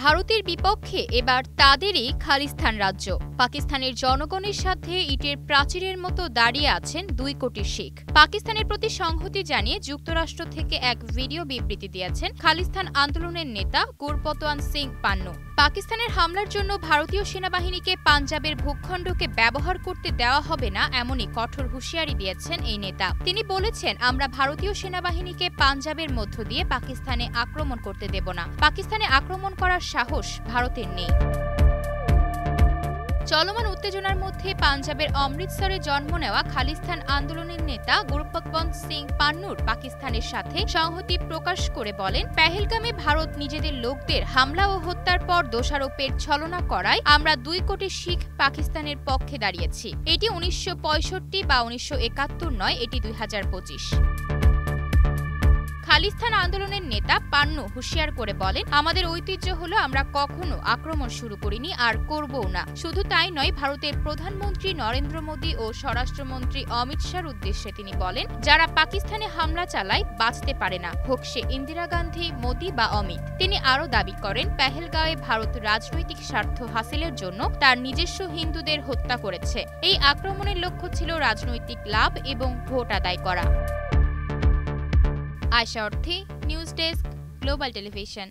ভারতের বিপক্ষে এবার তাদেরই খালিস্তান রাজ্য। পাকিস্তানের জনগণের সাথে ইটের প্রাচীরের মতো দাঁড়িয়ে আছেন 2 কোটি শিখ। পাকিস্তানের প্রতি সংহতি জানিয়ে যুক্তরাষ্ট্র থেকে এক ভিডিও বিবৃতি দিয়েছেন খালিস্তান আন্দোলনের নেতা গুরপতওয়ান সিং পান্নু। পাকিস্তানের হামলার জন্য ভারতীয় সেনাবাহিনীকে পাঞ্জাবের ভূখণ্ডকে ব্যবহার করতে দেওয়া হবে না, এমনই কঠোর হুঁশিয়ারি দিয়েছেন এই নেতা। তিনি বলেছেন, আমরা ভারতীয় সেনাবাহিনীকে পাঞ্জাবের মধ্য দিয়ে পাকিস্তানে আক্রমণ করতে দেব না। পাকিস্তানে আক্রমণ করার সাহস ভারতের নেই। চলমান উত্তেজনার মধ্যে পাঞ্জাবের অমৃতসরে জন্ম নেওয়া খালিস্তান আন্দোলনের নেতা গুরপতওয়ান সিং পান্নুর পাকিস্তানের সাথে সংহতি প্রকাশ করে বলেন, পেহেলগামে ভারত নিজেদের লোকদের হামলা ও হত্যার পর দোষারোপের ছলনা করায় আমরা 2 কোটি শিখ পাকিস্তানের পক্ষে দাঁড়িয়েছি। এটি 1965 বা 1971 নয়, এটি 2025। খালিস্তান আন্দোলনের নেতা পান্নু হুঁশিয়ার করে বলেন, আমাদের ঐতিহ্য হলো আমরা কখনো আক্রমণ শুরু করিনি আর করবও না। শুধু তাই নয়, ভারতের প্রধানমন্ত্রী নরেন্দ্র মোদী ও স্বরাষ্ট্রমন্ত্রী অমিত শাহর উদ্দেশ্যে তিনি বলেন, যারা পাকিস্তানে হামলা চালায় বাঁচতে পারে না, হোক সে ইন্দিরা গান্ধী, মোদী বা অমিত। তিনি আরও দাবি করেন, পেহেলগাঁওয়ে ভারত রাজনৈতিক স্বার্থ হাসিলের জন্য তার নিজস্ব হিন্দুদের হত্যা করেছে। এই আক্রমণের লক্ষ্য ছিল রাজনৈতিক লাভ এবং ভোট আদায় করা। আয়শা অর্থী, নিউজ ডেস্ক, গ্লোবাল টেলিভিশন।